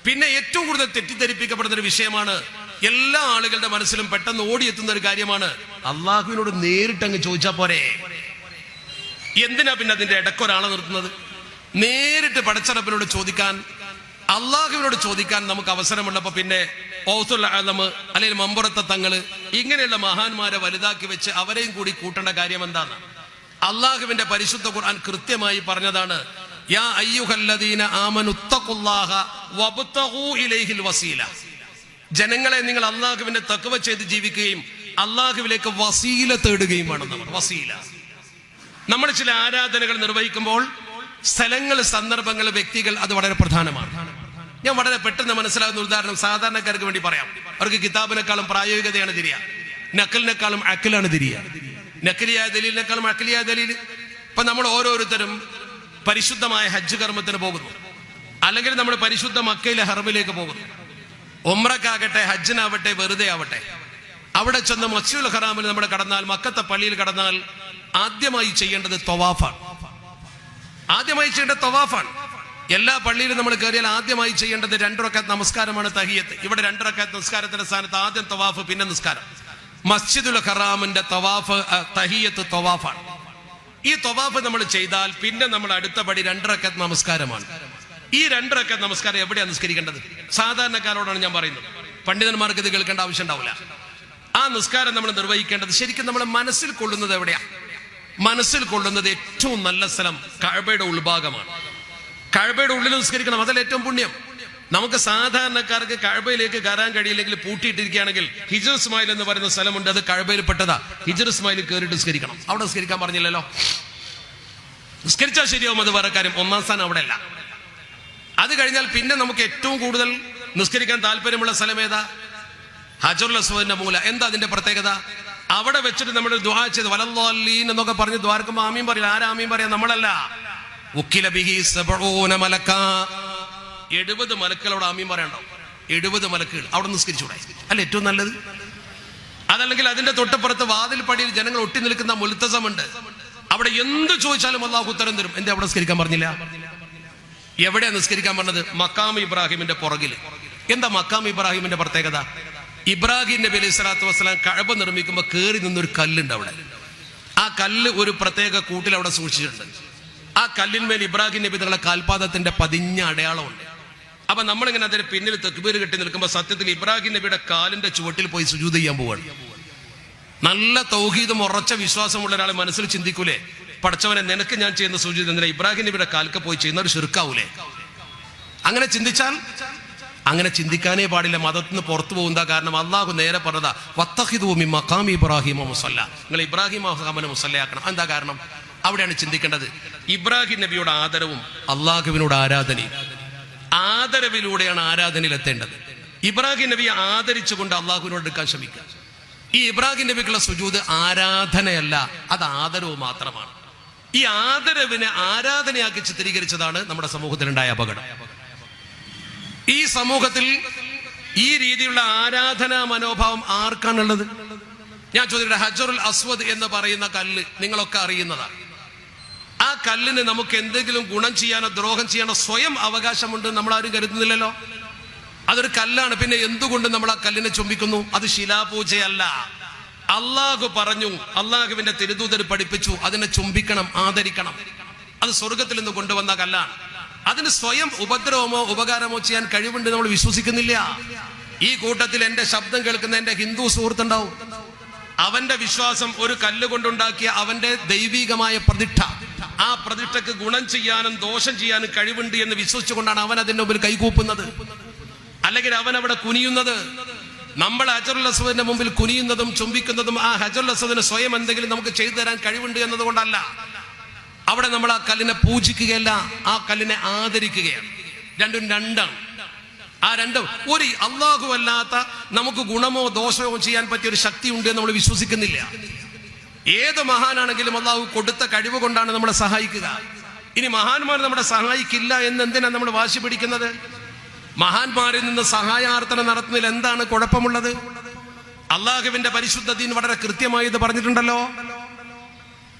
പിന്നെ ഏറ്റവും കൂടുതൽ തെറ്റിദ്ധരിപ്പിക്കപ്പെടുന്ന ഒരു വിഷയമാണ്, എല്ലാ ആളുകളുടെ മനസ്സിലും പെട്ടെന്ന് ഓടിയെത്തുന്ന ഒരു കാര്യമാണ്, അള്ളാഹുവിനോട് നേരിട്ട് അങ്ങ് ചോദിച്ചാൽ പോരെ. എന്തിനാ പിന്നെ അതിന്റെ ഇടയ്ക്കൊരാളെ നിർത്തുന്നത്? നേരിട്ട് പടച്ചറപ്പിനോട് ചോദിക്കാൻ, അള്ളാഹുവിനോട് ചോദിക്കാൻ നമുക്ക് അവസരമുള്ളപ്പോ പിന്നെ ഔസുൽ അഅ്ലം അല്ലെങ്കിൽ മമ്പുറത്തെ തങ്ങള് ഇങ്ങനെയുള്ള മഹാന്മാരെ വലുതാക്കി വെച്ച് അവരെയും കൂടി കൂട്ടേണ്ട കാര്യം എന്താണ്? അള്ളാഹുവിന്റെ പരിശുദ്ധ ഖുർആൻ കൃത്യമായി പറഞ്ഞതാണ്, യാ അയ്യുഹല്ലദീന ആമനു തഖുല്ലാഹ വബ്തഗൂ ഇലൈഹിൽ വസീല. ജനങ്ങളെ, നിങ്ങൾ അള്ളാഹുവിന്റെ തഖ്വ ചെയ്ത് ജീവിക്കുകയും അള്ളാഹുവിലേക്ക് വസീല തേടുകയും വേണം. വസീല, നമ്മൾ ചില ആരാധനകൾ നിർവഹിക്കുമ്പോൾ സ്ഥലങ്ങൾ, സന്ദർഭങ്ങൾ, വ്യക്തികൾ, അത് വളരെ പ്രധാനമാണ്. ഞാൻ വളരെ പെട്ടെന്ന് മനസ്സിലാകുന്ന ഉദാഹരണം സാധാരണക്കാർക്ക് വേണ്ടി പറയാം. അവർക്ക് കിതാബിനെക്കാളും പ്രായോഗികതയാണ് തിരിയ, നക്കലിനെക്കാളും അക്കലാണ് തിരിയ. നക്കലിയായ ദലീലിനെക്കാളും അക്കലിയായ ദലീൽ. ഇപ്പൊ നമ്മൾ ഓരോരുത്തരും പരിശുദ്ധമായ ഹജ്ജ് കർമ്മത്തിന് പോകുന്നു, അല്ലെങ്കിൽ നമ്മൾ പരിശുദ്ധ മക്കയിലെ ഹറമിലേക്ക് പോകുന്നു. ഉംറക്കാകട്ടെ, ഹജ്ജിനാവട്ടെ, വെറുതെ ആവട്ടെ, അവിടെ ചെന്ന് മസ്ജിദുൽ ഹറാമിൽ നമ്മൾ കടന്നാൽ, മക്കത്തെ പള്ളിയിൽ കടന്നാൽ ആദ്യമായി ചെയ്യേണ്ടത് തവാഫാണ്. ആദ്യമായി ചെയ്യേണ്ടത് തവാഫാണ്. എല്ലാ പള്ളിയിലും നമ്മൾ കയറിയാൽ ആദ്യമായി ചെയ്യേണ്ടത് 2 റക്അത്ത് നമസ്കാരമാണ്, തഹിയ്യത്ത്. ഇവിടെ 2 റക്അത്ത് നിസ്കാരത്തിന്റെ സ്ഥാനത്ത് ആദ്യം തവാഫ്, പിന്നെ നിസ്കാരം. മസ്ജിദുൽ ഹറാമിന്റെ തവാഫ്, തഹിയ്യത്ത് തവാഫാണ്. ഈ തവാഫ് നമ്മൾ ചെയ്താൽ പിന്നെ നമ്മൾ അടുത്ത പടി 2 റക്അത്ത് നമസ്കാരമാണ്. ഈ 2 റക്അത്ത് നമസ്കാരം എവിടെയാണ് നിസ്കരിക്കേണ്ടത്? സാധാരണക്കാരോടാണ് ഞാൻ പറയുന്നത്, പണ്ഡിതന്മാർക്ക് ഇത് കേൾക്കേണ്ട ആവശ്യം ഉണ്ടാവില്ല. ആ നിസ്കാരം നമ്മൾ നിർവഹിക്കേണ്ടത് ശരിക്കും നമ്മൾ മനസ്സിൽ കൊള്ളുന്നത് എവിടെയാ? മനസ്സിൽ കൊള്ളുന്നത് ഏറ്റവും നല്ല സ്ഥലം കഅബയുടെ ഉൾഭാഗമാണ്. കഅബയുടെ ഉള്ളിൽ നിസ്കരിക്കണം, അതല്ല ഏറ്റവും പുണ്യം. നമുക്ക് സാധാരണക്കാർക്ക് കഅബയിലേക്ക് കയറാൻ കഴിയില്ലെങ്കിൽ, പൂട്ടിയിട്ടിരിക്കുകയാണെങ്കിൽ ഹിജ്ർ ഇസ്മായിൽ എന്ന് പറയുന്ന സ്ഥലമുണ്ട്, അത് കഅബയിൽ പെട്ടതാ. ഹിജ്ർ ഇസ്മായിൽ കയറിയിട്ട് നിസ്കരിക്കണം. അവിടെ നിസ്കരിക്കാൻ പറഞ്ഞില്ലല്ലോ, നിസ്കരിച്ചാൽ ശരിയാവും, അത് വേറെ കാര്യം. ഒന്നാം സ്ഥാനം അവിടെ അല്ല. അത് കഴിഞ്ഞാൽ പിന്നെ നമുക്ക് ഏറ്റവും കൂടുതൽ നിസ്കരിക്കാൻ താല്പര്യമുള്ള സ്ഥലം ഏതാ? ഹജറുൽ അസ്വദിന്റെ മൂല. എന്താ അതിന്റെ പ്രത്യേകത? അവിടെ വെച്ചിട്ട് നമ്മൾ ദുആ ചെയ്ത് വലല്ലാലീൻ എന്നൊക്കെ പറഞ്ഞ് ദ്വാരക്കുമ്പോൾ ആമീൻ പറയില്ല. ആരാ ആമീൻ പറയാ? നമ്മളല്ല. ഉക്കില ബിഹി 70 മലക്കാ, 70 മലക്കുകളോട് ആമീൻ പറയണ്ടോ? 70 മലക്കുകൾ അവിടെ നിസ്കരിച്ചൂടെ? അല്ല ഏറ്റവും നല്ലത്? അതല്ലെങ്കിൽ അതിന്റെ തൊട്ടപ്പുറത്ത് വാതിൽ പടിയിൽ ജനങ്ങൾ ഒട്ടി നിൽക്കുന്ന മുൽത്തസമുണ്ട്, അവിടെ എന്ത് ചോദിച്ചാലും അല്ലാഹു ഉത്തരം തരും. എന്താ അവിടെ നിസ്കരിക്കാൻ പറഞ്ഞില്ല? എവിടെയാ നിസ്കരിക്കാൻ പറഞ്ഞത്? മക്കാം ഇബ്രാഹിമിന്റെ പുറകിൽ. എന്താ മക്കാം ഇബ്രാഹിമിന്റെ പ്രത്യേകത? ഇബ്രാഹിം നബി അലൈഹി സ്വലാത്തു വസ്സലാം കഅബ നിർമ്മിക്കുമ്പോൾ കയറി നിന്നൊരു കല്ലുണ്ട് അവിടെ. ആ കല്ല് ഒരു പ്രത്യേക കൂട്ടിൽ അവിടെ സൂക്ഷിച്ചിട്ടുണ്ട്. ആ കല്ലിന്മേൽ ഇബ്രാഹിം നബി തങ്ങളുടെ കാൽപാദത്തിന്റെ പതിഞ്ഞ അടയാളമുണ്ട്. അപ്പൊ നമ്മളിങ്ങനെ അതിന് പിന്നിൽ തക്ബീർ കെട്ടി നിൽക്കുമ്പോൾ സത്യത്തിൽ ഇബ്രാഹിം നബിയുടെ കാലിന്റെ ചുവട്ടിൽ പോയി സുജൂദ് ചെയ്യാൻ പോവാണ്. നല്ല തൗഹീദും ഉറച്ച വിശ്വാസമുള്ള ഒരാളെ മനസ്സിൽ ചിന്തിക്കൂലേ, പടച്ചവനെ നിനക്ക് ഞാൻ ചെയ്യുന്ന സുജൂദ് എന്തിനാ ഇബ്രാഹിം നബിയുടെ കാൽക്ക് പോയി ചെയ്യുന്ന ഒരു ഷിർക്കാവൂലേ? അങ്ങനെ ചിന്തിച്ചാൽ, അങ്ങനെ ചിന്തിക്കാനേ പാടില്ല. മതത്തിൽ നിന്ന് പുറത്തു പോകുന്ന കാരണം അള്ളാഹു നേരെ പറഞ്ഞതാ, വത്തഖിദൂ മിൻ മഖാമി ഇബ്രാഹിമ മുസല്ല, നിങ്ങൾ ഇബ്രാഹിം മഖാമിനെ മുസല്ലയാക്കണം. എന്താ കാരണം? അവിടെയാണ് ചിന്തിക്കേണ്ടത്. ഇബ്രാഹിം നബിയോട് ആദരവും അള്ളാഹുവിനോട് ആരാധനയും, ആദരവിലൂടെയാണ് ആരാധനയിൽ എത്തേണ്ടത്. ഇബ്രാഹിം നബിയെ ആദരിച്ചുകൊണ്ട് അള്ളാഹുവിനോട് എടുക്കാൻ ശ്രമിക്കുക. ഈ ഇബ്രാഹിം നബിക്കുള്ള സുജൂദ് ആരാധനയല്ല, അത് ആദരവ് മാത്രമാണ്. ഈ ആദരവിനെ ആരാധനയാക്കി ചിത്രീകരിച്ചതാണ് നമ്മുടെ സമൂഹത്തിലുണ്ടായ അപകടം. ഈ സമൂഹത്തിൽ ഈ രീതിയിലുള്ള ആരാധനാ മനോഭാവം ആർക്കാണുള്ളത്? ഞാൻ ചോദിക്കട്ടെ, ഹജറുൽ അസ്വദ് എന്ന് പറയുന്ന കല്ല് നിങ്ങളൊക്കെ അറിയുന്നതാണ്. ആ കല്ലിന് നമുക്ക് എന്തെങ്കിലും ഗുണം ചെയ്യാനോ ദ്രോഹം ചെയ്യാനോ സ്വയം അവകാശമുണ്ട് നമ്മൾ ആരും കരുതുന്നില്ലല്ലോ. അതൊരു കല്ലാണ്. പിന്നെ എന്തുകൊണ്ട് നമ്മൾ ആ കല്ലിനെ ചുംബിക്കുന്നു? അത് ശിലാപൂജയല്ല. അള്ളാഹു പറഞ്ഞു, അള്ളാഹുവിന്റെ തിരുദൂതർ പഠിപ്പിച്ചു, അതിനെ ചുംബിക്കണം, ആദരിക്കണം. അത് സ്വർഗത്തിൽ നിന്ന് കൊണ്ടുവന്ന കല്ലാണ്. അതിന് സ്വയം ഉപദ്രവമോ ഉപകാരമോ ചെയ്യാൻ കഴിവുണ്ട് നമ്മൾ വിശ്വസിക്കുന്നില്ല. ഈ കൂട്ടത്തിൽ എന്റെ ശബ്ദം കേൾക്കുന്ന എന്റെ ഹിന്ദു സുഹൃത്തുണ്ടാവും. അവന്റെ വിശ്വാസം ഒരു കല്ല് കൊണ്ടുണ്ടാക്കിയ അവന്റെ ദൈവികമായ പ്രതിഷ്ഠ, ആ പ്രതിഷ്ഠക്ക് ഗുണം ചെയ്യാനും ദോഷം ചെയ്യാനും കഴിവുണ്ട് എന്ന് വിശ്വസിച്ചുകൊണ്ടാണ് അവൻ അതിന്റെ മുമ്പിൽ കൈകൂപ്പുന്നത്, അല്ലെങ്കിൽ അവൻ അവിടെ കുനിയുന്നത്. നമ്മൾ ഹജറുൽ അസ്വദിന്റെ മുമ്പിൽ കുനിയുന്നതും ചുംബിക്കുന്നതും ആ ഹജറുൽ അസ്വദിന് സ്വയം എന്തെങ്കിലും നമുക്ക് ചെയ്തു തരാൻ കഴിവുണ്ട് എന്നതുകൊണ്ടല്ല. അവിടെ നമ്മൾ ആ കല്ലിനെ പൂജിക്കുകയല്ല, ആ കല്ലിനെ ആദരിക്കുകയാണ്. രണ്ടും രണ്ടാണ്. ആ രണ്ടും ഒരു അള്ളാഹു അല്ലാത്ത നമുക്ക് ഗുണമോ ദോഷമോ ചെയ്യാൻ പറ്റിയ ഒരു ശക്തി ഉണ്ട് എന്ന് നമ്മൾ വിശ്വസിക്കുന്നില്ല. ഏത് മഹാനാണെങ്കിലും അള്ളാഹു കൊടുത്ത കഴിവ് കൊണ്ടാണ് നമ്മളെ സഹായിക്കുക. ഇനി മഹാന്മാർ നമ്മളെ സഹായിക്കില്ല എന്ന് എന്തിനാണ് നമ്മൾ വാശി പിടിക്കുന്നത്? മഹാന്മാരിൽ നിന്ന് സഹായാർത്ഥന നടത്തുന്നതിൽ എന്താണ് കുഴപ്പമുള്ളത്? അള്ളാഹുവിന്റെ പരിശുദ്ധ ദീൻ വളരെ കൃത്യമായി ഇത് പറഞ്ഞിട്ടുണ്ടല്ലോ.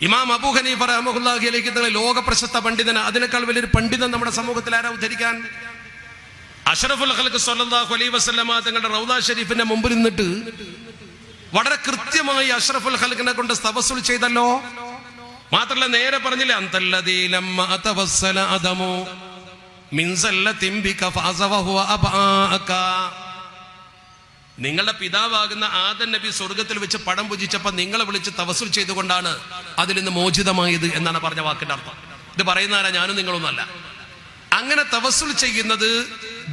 ഇമാം അബൂ ഹനീഫ റഹ്മത്തുള്ളാഹി അലൈഹി തങ്ങളെ ലോക പ്രശസ്ത പണ്ഡിതന്, അതിനേക്കാൾ വലിയൊരു പണ്ഡിതൻ നമ്മുടെ സമൂഹത്തിൽ ആരാ ഉദ്ധരിക്കാൻ? അഷ്റഫുൽ ഖൽഖ് സ്വല്ലല്ലാഹു അലൈഹി വസല്ലമ തങ്ങളുടെ റൗദ ഷരീഫിന്റെ മുമ്പിൽ നിന്നിട്ട് വളരെ കൃത്യമായി അഷ്റഫുൽ ഖൽഖിനെ കൊണ്ട് തവസ്സുൽ ചെയ്തല്ലോ. മാത്രല്ല നേരെ പറഞ്ഞില്ലേ, അന്തല്ലദീ ലമ്മ തവസ്സല അദമു മിൻ സല്ലത്തിൻ ബിക ഫഅസ വഹുവ അബാക. നിങ്ങളുടെ പിതാവാകുന്ന ആദം നബി സ്വർഗത്തിൽ വെച്ച് പടം പൂജിച്ചപ്പോൾ നിങ്ങളെ വിളിച്ച് തവസ്സുൽ ചെയ്തുകൊണ്ടാണ് അതിൽ നിന്ന് മോചിതമായത് എന്നാണ് പറഞ്ഞ വാക്കിന്റെ അർത്ഥം. ഇത് പറയുന്നവരാ ഞാനും നിങ്ങളൊന്നല്ല. അങ്ങനെ തവസ്സുൽ ചെയ്യുന്നത്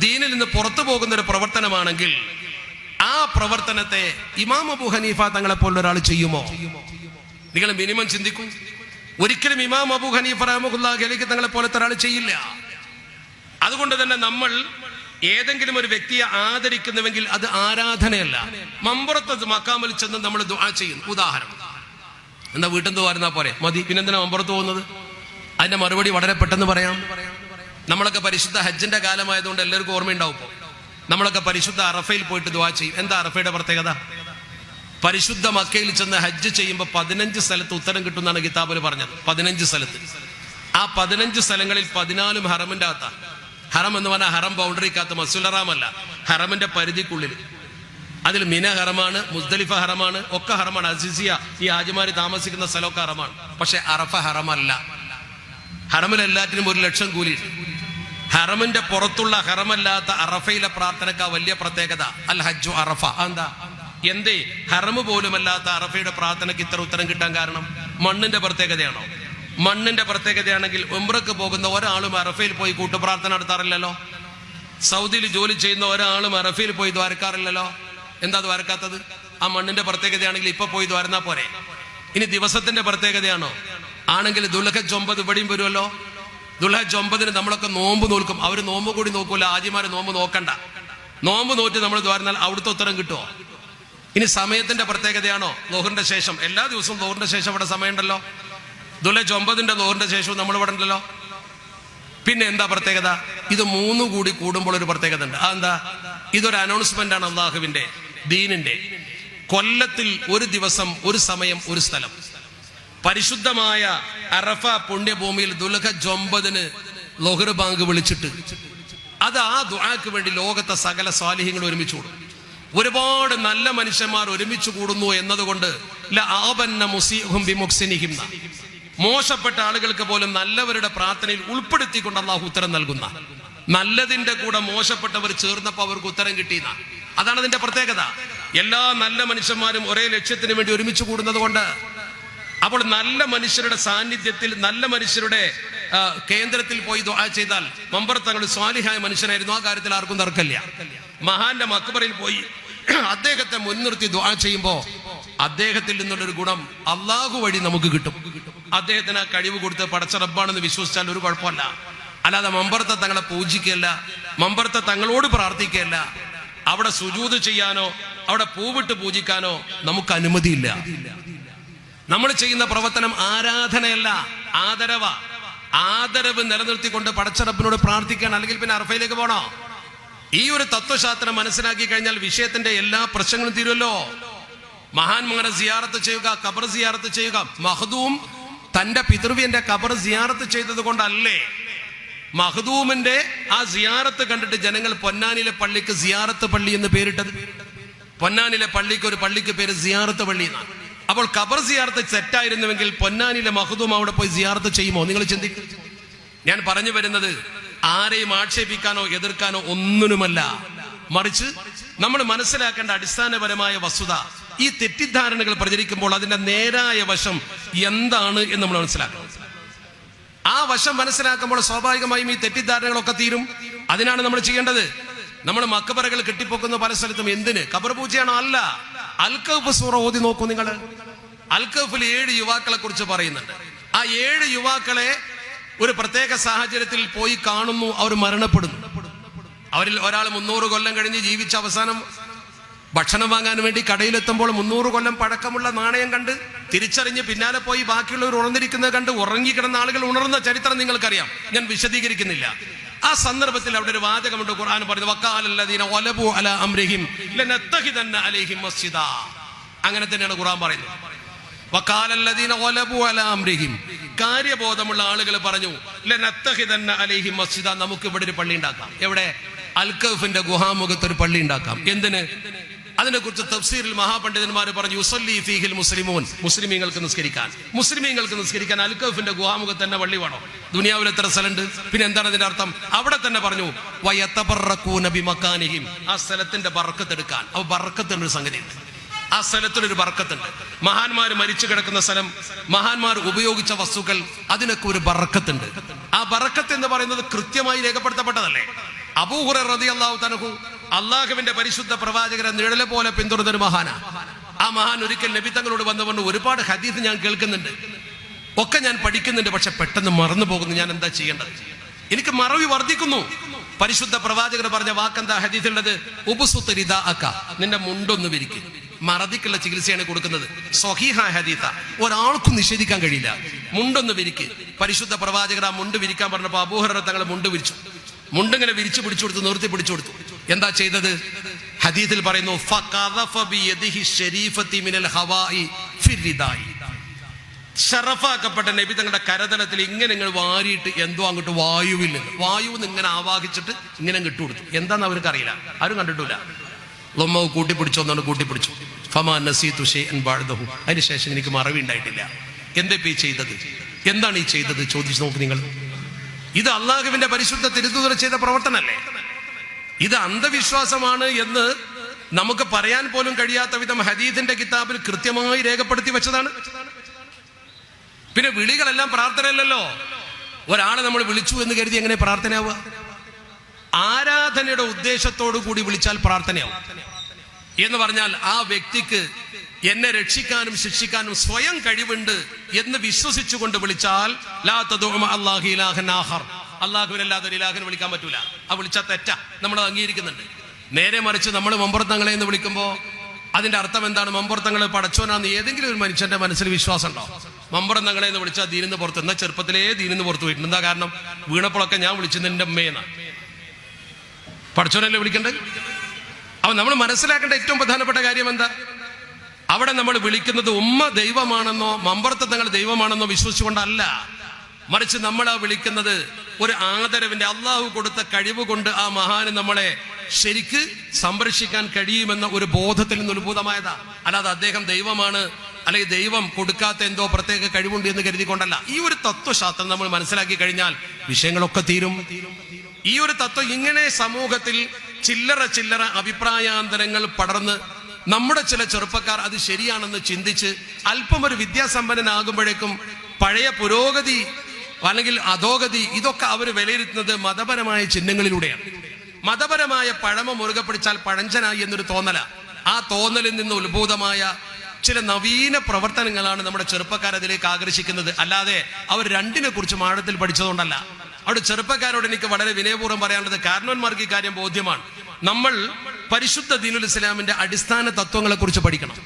ദീനിൽ നിന്ന് പുറത്തു പോകുന്ന ഒരു പ്രവർത്തനമാണെങ്കിൽ ആ പ്രവർത്തനത്തെ ഇമാം അബൂ ഹനീഫ തങ്ങളെ പോലുള്ള ഒരാൾ ചെയ്യുമോ? നിങ്ങൾ മിനിമം ചിന്തിക്കൂ. ഒരിക്കലും ഇമാം അബൂ ഹനീഫ റഹ്മത്തുള്ളാഹി അലൈഹി തങ്ങളെ പോലത്തെ ഒരാൾ ചെയ്യില്ല. അതുകൊണ്ട് തന്നെ നമ്മൾ ഏതെങ്കിലും ഒരു വ്യക്തിയെ ആദരിക്കുന്നുവെങ്കിൽ അത് ആരാധനയല്ല, മമ്പുറത്ത് മക്കാമിൽ ചെന്ന് നമ്മൾ ദുആ ചെയ്യുന്നു. ഉദാഹരണം, എന്താ വീട്ടിൽ നിന്ന് വരുന്നാ പോരെ, മതി, പിന്നെന്തിനാ മമ്പുറത്ത് പോകുന്നത്? അതിന്റെ മറുപടി വളരെ പെട്ടെന്ന് പറയാം. നമ്മളൊക്കെ പരിശുദ്ധ ഹജ്ജിന്റെ കാലമായതുകൊണ്ട് എല്ലാവർക്കും ഓർമ്മയുണ്ടാവും. ഇപ്പോൾ നമ്മളൊക്കെ പരിശുദ്ധ അറഫയിൽ പോയിട്ട് ദുആ ചെയ്യും. എന്താ അറഫയുടെ പ്രത്യേകത? പരിശുദ്ധ മക്കയിൽ ചെന്ന് ഹജ്ജ് ചെയ്യുമ്പോൾ 15 സ്ഥലത്ത് ഉത്തരം കിട്ടുമെന്നാണ് കിതാബിൽ പറഞ്ഞത്. 15 സ്ഥലത്ത്. ആ 15 സ്ഥലങ്ങളിൽ 14 ഹറമിന്റെ അകത്താണ്. ഹറം എന്ന് പറഞ്ഞാൽ ഹറം ബൗണ്ടറിക്കകത്ത്, മസ്ജിദുൽ ഹറാമല്ല, ഹറമിന്റെ പരിധിക്കുള്ളിൽ. അതിൽ മിന ഹറമാണ്, മുസ്ദലിഫ ഹറമാണ്, ഒക്കെ ഹറമാണ്. അസീസിയ ഈ ഹാജിമാര് താമസിക്കുന്ന സ്ഥലമൊക്കെ ഹറമാണ്. പക്ഷെ അറഫ ഹറമല്ല. ഹറമിൽ എല്ലാറ്റിനും 1,00,000 കൂലി. ഹറമിന്റെ പുറത്തുള്ള ഹറമല്ലാത്ത അറഫയിലെ പ്രാർത്ഥനക്കാ വലിയ പ്രത്യേകത. അൽ ഹജ്ജു അറഫ. എന്താ? എന്തേ ഹറമ് പോലുമല്ലാത്ത അറഫയുടെ പ്രാർത്ഥനയ്ക്ക് ഇത്ര ഉത്തരം കിട്ടാൻ കാരണം? മണ്ണിന്റെ പ്രത്യേകതയാണോ? മണ്ണിന്റെ പ്രത്യേകതയാണെങ്കിൽ ഉംറക്ക് പോകുന്ന ഒരാളും അറഫയിൽ പോയി കൂട്ടുപ്രാർത്ഥന നടത്താറില്ലല്ലോ. സൗദിയിൽ ജോലി ചെയ്യുന്ന ഒരാളും അറഫയിൽ പോയി ദ്വാരക്കാറില്ലല്ലോ. എന്താ ദ്വാരക്കാത്തത്? ആ മണ്ണിന്റെ പ്രത്യേകതയാണെങ്കിൽ ഇപ്പൊ പോയി ദ്വാരന്നാ പോരെ. ഇനി ദിവസത്തിന്റെ പ്രത്യേകതയാണോ? ആണെങ്കിൽ ദുൽഹജ്ജ് 9 ഇവിടെയും വരുമല്ലോ. ദുൽഹജ്ജ് 9 നമ്മളൊക്കെ നോമ്പ് നോൽക്കും. അവര് നോമ്പ് കൂടി നോക്കൂല. ആജിമാര് നോമ്പ് നോക്കണ്ട. നോമ്പ് നോറ്റ് നമ്മൾ ദ്വാരന്നാൽ അവിടുത്തെ ഉത്തരം കിട്ടുമോ? ഇനി സമയത്തിന്റെ പ്രത്യേകതയാണോ? ലോഹറിന്റെ ശേഷം. എല്ലാ ദിവസവും ലോഹറിന്റെ ശേഷം ഇവിടെ സമയമുണ്ടല്ലോ. ദുൽഹജ്ജ് 9 ലോഹറിന്റെ ശേഷവും നമ്മൾ ഇവിടെ ഉണ്ടല്ലോ. പിന്നെ എന്താ പ്രത്യേകത? ഇത് 3 കൂടി കൂടുമ്പോൾ ഒരു പ്രത്യേകത ഉണ്ട്. അതെന്താ? ഇതൊരു അനൗൺസ്മെന്റ് ആണ് അള്ളാഹുവിന്റെ ദീനിന്റെ. കൊല്ലത്തിൽ ഒരു ദിവസം, ഒരു സമയം, ഒരു സ്ഥലം. പരിശുദ്ധമായ അറഫ പുണ്യഭൂമിയിൽ ദുൽഹജ്ജ് 9 ലോഹർ ബാങ്ക് വിളിച്ചിട്ട് അത് ആ ദുആക്ക് വേണ്ടി ലോകത്തെ സകല സ്വാലിഹ്യങ്ങൾ ഒരുമിച്ച് കൂടും. ഒരുപാട് നല്ല മനുഷ്യന്മാർ ഒരുമിച്ച് കൂടുന്നു എന്നതുകൊണ്ട് മോശപ്പെട്ട ആളുകൾക്ക് പോലും നല്ലവരുടെ പ്രാർത്ഥനയിൽ ഉൾപ്പെടുത്തിക്കൊണ്ട് അള്ളാഹു ഉത്തരം നൽകുന്ന, നല്ലതിന്റെ കൂടെ മോശപ്പെട്ടവർ ചേർന്നപ്പോൾ അവർക്ക് ഉത്തരം കിട്ടിയെന്ന. അതാണ് അതിന്റെ പ്രത്യേകത. എല്ലാ നല്ല മനുഷ്യന്മാരും ഒരേ ലക്ഷ്യത്തിന് വേണ്ടി ഒരുമിച്ച് കൂടുന്നത് കൊണ്ട്. അപ്പോൾ നല്ല മനുഷ്യരുടെ സാന്നിധ്യത്തിൽ, നല്ല മനുഷ്യരുടെ കേന്ദ്രത്തിൽ പോയി ദുആ ചെയ്താൽ, മമ്പർ തങ്ങൾ സ്വാലിഹായ മനുഷ്യനായിരുന്നു, ആ കാര്യത്തിൽ ആർക്കും തർക്കമില്ല. മഹാന്റെ മക്ബറയിൽ പോയി അദ്ദേഹത്തെ മുൻനിർത്തി ദുആ ചെയ്യുമ്പോൾ അദ്ദേഹത്തിൽ നിന്നുള്ളൊരു ഗുണം അള്ളാഹു വഴി നമുക്ക് കിട്ടും. അദ്ദേഹത്തിന് ആ കഴിവ് കൊടുത്ത് പടച്ച റബ്ബാണെന്ന് വിശ്വസിച്ചാൽ ഒരു കുഴപ്പമില്ല. അല്ലാതെ മമ്പറത്തെ തങ്ങളെ പൂജിക്കുകയല്ല, മമ്പറത്തെ തങ്ങളോട് പ്രാർത്ഥിക്കുകയല്ല. അവിടെ സുജൂദ് ചെയ്യാനോ അവിടെ പൂവിട്ട് പൂജിക്കാനോ നമുക്ക് അനുമതിയില്ല. നമ്മൾ ചെയ്യുന്ന പ്രവർത്തനം ആരാധനയല്ല, ആദരവ. ആദരവ് നിലനിർത്തിക്കൊണ്ട് പടച്ച റബ്ബിനോട് പ്രാർത്ഥിക്കാൻ. അല്ലെങ്കിൽ പിന്നെ അറഫയിലേക്ക് പോണോ? ഈ ഒരു തത്വശാസ്ത്രം മനസ്സിലാക്കി കഴിഞ്ഞാൽ വിഷയത്തിന്റെ എല്ലാ പ്രശ്നങ്ങളും തീരുമല്ലോ. മഹാന്മാരെ സിയാറത്ത് ചെയ്യുക, ഖബർ സിയാറത്ത് ചെയ്യുക. മഖ്ദൂം തന്റെ പിതൃവ്യന്റെ ഖബർ സിയാറത്ത് ചെയ്തത് കൊണ്ടല്ലേ മഖ്ദൂമിന്റെ ആ സിയാറത്ത് കണ്ടിട്ട് ജനങ്ങൾ പൊന്നാനിലെ പള്ളിക്ക് സിയാറത്ത് പള്ളി എന്ന് പേരിട്ടത്. പൊന്നാനിലെ പള്ളിക്ക് ഒരു പള്ളിക്ക് പേര് സിയാറത്ത് പള്ളി എന്നാണ്. അപ്പോൾ ഖബർ സിയാറത്ത് തെറ്റായിരുന്നുവെങ്കിൽ പൊന്നാനിലെ മഖ്ദൂം അവിടെ പോയി സിയാറത്ത് ചെയ്യുമോ? നിങ്ങൾ ചിന്തിക്കും. ഞാൻ പറഞ്ഞു വരുന്നത് ആരെയും ആക്ഷേപിക്കാനോ എതിർക്കാനോ ഒന്നിനുമല്ല. മറിച്ച് നമ്മൾ മനസ്സിലാക്കേണ്ട അടിസ്ഥാനപരമായ വസ്തുത, ഈ തെറ്റിദ്ധാരണകൾ പ്രചരിക്കുമ്പോൾ അതിന്റെ നേരായ വശം എന്താണ് എന്ന് നമ്മൾ മനസ്സിലാക്കണം. ആ വശം മനസ്സിലാക്കുമ്പോൾ സ്വാഭാവികമായും ഈ തെറ്റിദ്ധാരണകളൊക്കെ തീരും. അതിനാണ് നമ്മൾ ചെയ്യേണ്ടത്. നമ്മൾ മക്ബറകൾ കെട്ടിപ്പൊക്കുന്ന പല സ്ഥലത്തും എന്തിന്? ഖബർ പൂജയാണോ? അല്ല. അൽ കഹ്ഫ് സൂറ ഓതി നോക്കൂ നിങ്ങൾ. അൽ കഹ്ഫിൽ 7 യുവാക്കളെ കുറിച്ച് പറയുന്നുണ്ട്. ആ 7 യുവാക്കളെ ഒരു പ്രത്യേക സാഹചര്യത്തിൽ പോയി കാണുന്നു, അവർ മരണപ്പെടുന്നു. അവരിൽ ഒരാൾ 300 കൊല്ലം കഴിഞ്ഞ് ജീവിച്ച അവസാനം ഭക്ഷണം വാങ്ങാൻ വേണ്ടി കടയിലെത്തുമ്പോൾ 300 കൊല്ലം പഴക്കമുള്ള നാണയം കണ്ട് തിരിച്ചറിഞ്ഞ് പിന്നാലെ പോയി ബാക്കിയുള്ളവർ ഉണർന്നിരിക്കുന്നത് കണ്ട് ഉറങ്ങിക്കിടന്ന ആളുകൾ ഉണർന്ന ചരിത്രം നിങ്ങൾക്കറിയാം. ഞാൻ വിശദീകരിക്കുന്നില്ല. ആ സന്ദർഭത്തിൽ അവിടെ ഒരു വാചകമുണ്ട്. ഖുർആൻ പറയുന്നത് വഖാലല്ലദീന ഗലബു അലാ അംരിഹിം ലനത്തഖിദന്ന അലൈഹിം മസ്ജിദാ. അങ്ങനെ തന്നെയാണ് ഖുർആൻ പറയുന്നത്. വഖാലല്ലദീന ഗലബു അലാ അംരിഹിം, കാര്യബോധമുള്ള ആളുകൾ പറഞ്ഞു ലനത്തഖിദന്ന അലൈഹിം മസ്ജിദാ, നമുക്ക് ഇവിടെ ഒരു പള്ളി ഉണ്ടാക്കാം. എവിടെ? അൽക്കഫിന്റെ ഗുഹാമുഖത്ത് ഒരു പള്ളി ഉണ്ടാക്കാം. എന്തിന്? അതിനെക്കുറിച്ച് തഫ്സീറിൽ മഹാപണ്ഡിതന്മാർ പറഞ്ഞു, യുസല്ലി ഫീഹിൽ മുസ്ലിമൂൻ, മുസ്ലിമീങ്ങൾക്ക് നിസ്കരിക്കാൻ അൽക്കഫിന്റെ ഗുഹാമുഖത്ത് തന്നെ പള്ളി വേണോ? ദുനിയാവിൽ എത്ര സ്ഥലമുണ്ട്? പിന്നെ എന്താണ് അതിന്റെ അർത്ഥം? അവിടെ തന്നെ പറഞ്ഞു വയതബറകൂന ബിമകാനിഹിം, ആ സ്ഥലത്തിന്റെ ബർക്കത്ത് എടുക്കാൻ. അപ്പോൾ ബർക്കത്തിന്റെ ഒരു സംഗതി ഉണ്ട്, ആ സ്ഥലത്തിനൊരു ബർക്കത്തുണ്ട്. മഹാന്മാർ മരിച്ചു കിടക്കുന്ന സ്ഥലം, മഹാന്മാർ ഉപയോഗിച്ച വസ്തുക്കൾ, അതിനൊക്കെ ഒരു ബർക്കത്തുണ്ട്. ആ ബർക്കത്ത് എന്ന് പറയുന്നത് കൃത്യമായി രേഖപ്പെടുത്തപ്പെട്ടതല്ലേ. അബൂ ഹുറൈറ റളിയല്ലാഹു തആല അള്ളാഹുവിന്റെ പരിശുദ്ധ പ്രവാചകരെ നിഴലെ പോലെ പിന്തുടർന്നൊരു മഹാനാ. ആ മഹാൻ ഒരിക്കൽ നബി തങ്ങളോട് വന്നുകൊണ്ട് ഒരുപാട് ഹദീസ് ഞാൻ കേൾക്കുന്നുണ്ട്, ഒക്കെ ഞാൻ പഠിക്കുന്നുണ്ട്, പക്ഷെ പെട്ടെന്ന് മറന്നു പോകുന്നു. ഞാൻ എന്താ ചെയ്യേണ്ടത്? എനിക്ക് മറവി വർദ്ധിക്കുന്നു. പരിശുദ്ധ പ്രവാചകർ പറഞ്ഞ വാക്കെന്താ ഹദീസിലുള്ളത്? ഉബ്സുത്ത് റിദാഅക, നിന്റെ മുണ്ടൊന്ന് വിരിക്കും. മറതിക്കുള്ള ചികിത്സയാണ് കൊടുക്കുന്നത്. സ്വഹീഹായ ഹദീസാ, ഒരാൾക്കും നിഷേധിക്കാൻ കഴിയില്ല. മുണ്ടൊന്ന് വിരിക്ക്. പരിശുദ്ധ പ്രവാചകർ ആ മുണ്ട് വിരിക്കാൻ പറഞ്ഞപ്പോൾ അബൂ ഹുറൈറ തങ്ങൾ മുണ്ട് വിരിച്ചു. മുണ്ടിങ്ങനെ വിരിച്ചു പിടിച്ചു കൊടുത്തു, നിർത്തി പിടിച്ചു കൊടുത്തു. എന്താ ചെയ്തത്? ഹദീസിൽ പറയുന്നു ഫഖദഫ ബിയദിഹി ശരീഫതി മിനൽ ഹവാഇ ഫിർരിദായി, ഷറഫാക്കപ്പെട്ട നബി തങ്ങളുടെ കരതലത്തിൽ ഇങ്ങനെ വാരിയിട്ട് എന്തോ അങ്ങോട്ട് വായുവിൽ നിന്ന് ഇങ്ങനെ ആവാഹിച്ചിട്ട് ഇങ്ങനെ കിട്ടുകൊടുത്തു. എന്താന്ന് അവർക്ക് അറിയില്ല, ആരും കണ്ടിട്ടില്ല. ലൊമ്മവ് കൂട്ടിപ്പിടിച്ചോന്നാണ് കൂട്ടിപ്പിടിച്ചു. ഫമാ നസീതു ശൈഅൻ ബഅദഹു, അതിനുശേഷം എനിക്ക് മറവി ഉണ്ടായിട്ടില്ല. എന്താ ഈ ചെയ്തത്? എന്താണ് ഈ ചെയ്തത്? ചോദിച്ചു നോക്ക് നിങ്ങൾ. ഇത് അള്ളാഹുവിന്റെ പരിശുദ്ധ തിരുത്തൂതർ ചെയ്ത പ്രവർത്തനല്ലേ? ഇത് അന്ധവിശ്വാസമാണ് എന്ന് നമുക്ക് പറയാൻ പോലും കഴിയാത്ത വിധം ഹദീസിന്റെ കിതാബിൽ കൃത്യമായി രേഖപ്പെടുത്തി വെച്ചതാണ്. പിന്നെ വിളികളെല്ലാം പ്രാർത്ഥനയല്ലല്ലോ. ഒരാളെ നമ്മൾ വിളിച്ചു എന്ന് കരുതി എങ്ങനെ പ്രാർത്ഥനയാവുക? ആരാധനയുടെ ഉദ്ദേശത്തോടു കൂടി വിളിച്ചാൽ പ്രാർത്ഥനയാവും. എന്ന് പറഞ്ഞാൽ ആ വ്യക്തിക്ക് എന്നെ രക്ഷിക്കാനും ശിക്ഷിക്കാനും സ്വയം കഴിവുണ്ട് എന്ന് വിശ്വസിച്ചുകൊണ്ട് വിളിച്ചാൽ ലാ തദഉ മഅല്ലാഹി ഇലാഹൻ ആഖർ, അല്ലാഹുവിനല്ലാതെ ഒരു ഇലാഹിനെ വിളിക്കാൻ പറ്റൂല. ആ വിളിച്ചാൽ തെറ്റാ, നമ്മൾ അംഗീകരിക്കുന്നുണ്ട്. നേരെ മറിച്ച് നമ്മൾ മമ്പുറത്തങ്ങളെ എന്ന് വിളിക്കുമ്പോൾ അതിന്റെ അർത്ഥം എന്താണ്? മമ്പുറത്തങ്ങളെ പടച്ചോനാന്ന് ഏതെങ്കിലും ഒരു മനുഷ്യന്റെ മനസ്സിൽ വിശ്വാസം ഉണ്ടോ? മമ്പുറത്തങ്ങളെ എന്ന് വിളിച്ചാൽ ദീനിന്ന് പുറത്ത്, എന്നാൽ ചെറുപ്പത്തിലേ ദീനിന്ന് പുറത്ത് പോയിട്ടുണ്ട്. എന്താ കാരണം? വീണപ്പോഴൊക്കെ ഞാൻ വിളിച്ചത് എൻ്റെ അമ്മയെന്നാ. പടച്ചോനല്ലേ വിളിക്കണ്ടേ? അപ്പൊ നമ്മൾ മനസ്സിലാക്കേണ്ട ഏറ്റവും പ്രധാനപ്പെട്ട കാര്യം എന്താ? അവിടെ നമ്മൾ വിളിക്കുന്നത് ഉമ്മ ദൈവമാണെന്നോ മമ്പുറത്തങ്ങൾ ദൈവമാണെന്നോ വിശ്വസിച്ചുകൊണ്ടല്ല, മറിച്ച് നമ്മൾ ആ വിളിക്കുന്നത് ഒരു ആദരവിന്റെ, അള്ളാഹു കൊടുത്ത കഴിവ് കൊണ്ട് ആ മഹാന് നമ്മളെ ശരിക്ക് സംരക്ഷിക്കാൻ കഴിയുമെന്ന ഒരു ബോധത്തിൽ നിന്ന് ഉത്ഭൂതമായതാ. അല്ലാതെ അദ്ദേഹം ദൈവമാണ് അല്ലെങ്കിൽ ദൈവം കൊടുക്കാത്ത എന്തോ പ്രത്യേക കഴിവുണ്ട് എന്ന് കരുതിക്കൊണ്ടല്ല. ഈ ഒരു തത്വശാസ്ത്രം നമ്മൾ മനസ്സിലാക്കി കഴിഞ്ഞാൽ വിഷയങ്ങളൊക്കെ തീരും. ഈ ഒരു തത്വം ഇങ്ങനെ സമൂഹത്തിൽ ചില്ലറ അഭിപ്രായാന്തരങ്ങൾ പടർന്ന് നമ്മുടെ ചില ചെറുപ്പക്കാർ അത് ശരിയാണെന്ന് ചിന്തിച്ച് അല്പം ഒരു വിദ്യാസമ്പന്നനാകുമ്പോഴേക്കും പഴയ പുരോഗതി അല്ലെങ്കിൽ അധോഗതി ഇതൊക്കെ അവർ വിലയിരുത്തുന്നത് മതപരമായ ചിഹ്നങ്ങളിലൂടെയാണ്. മതപരമായ പഴമ മുറുകെ പിടിച്ചാൽ പഴഞ്ചനായി എന്നൊരു തോന്നല. ആ തോന്നലിൽ നിന്ന് ഉത്ഭൂതമായ ചില നവീന പ്രവർത്തനങ്ങളാണ് നമ്മുടെ ചെറുപ്പക്കാർ അതിലേക്ക് ആകർഷിക്കുന്നത്. അല്ലാതെ അവർ രണ്ടിനെ കുറിച്ച് ആഴത്തിൽ പഠിച്ചതുകൊണ്ടല്ല. അവിടെ ചെറുപ്പക്കാരോട് എനിക്ക് വളരെ വിനയപൂർവ്വം പറയാനുള്ളത്, കാരണവന്മാർക്ക് ഈ കാര്യം ബോധ്യമാണ്. നമ്മൾ പരിശുദ്ധ ദീനുൽ ഇസ്ലാമിന്റെ അടിസ്ഥാന തത്വങ്ങളെ കുറിച്ച് പഠിക്കണം.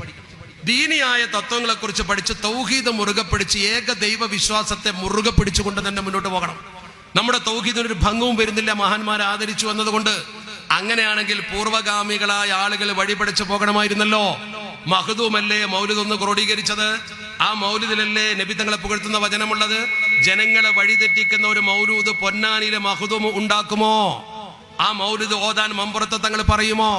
ദീനിയായ തത്വങ്ങളെ കുറിച്ച് പഠിച്ച് തൗഹീദ് മുറുകെ പിടിച്ച് ഏക ദൈവ വിശ്വാസത്തെ മുറുകെ പിടിച്ചുകൊണ്ട് തന്നെ മുന്നോട്ട് പോകണം. നമ്മുടെ തൗഹീദിനൊരു ഭംഗവും വരുന്നില്ല മഹാന്മാരെ ആദരിച്ചു എന്നതുകൊണ്ട്. അങ്ങനെയാണെങ്കിൽ പൂർവ്വഗാമികളായ ആളുകൾ വഴിപടിച്ചു പോകണമായിരുന്നല്ലോ. മഹ്ദൂമല്ലേ മൗലിദ് ഒന്ന് ക്രോഡീകരിച്ചത്? ആ മൗലിദിലല്ലേ നബി തങ്ങളെ പുകഴ്ത്തുന്ന വചനമുള്ളത്? ജനങ്ങളെ വഴിതെറ്റിക്കുന്ന ഒരു മൗലൂദ് പൊന്നാനിയിലെ മഹ്ദൂം ഉണ്ടാക്കുമോ? ആ മൗലിദ് ഓതാൻ മമ്പുറത്ത് തങ്ങൾ പറയുമോ?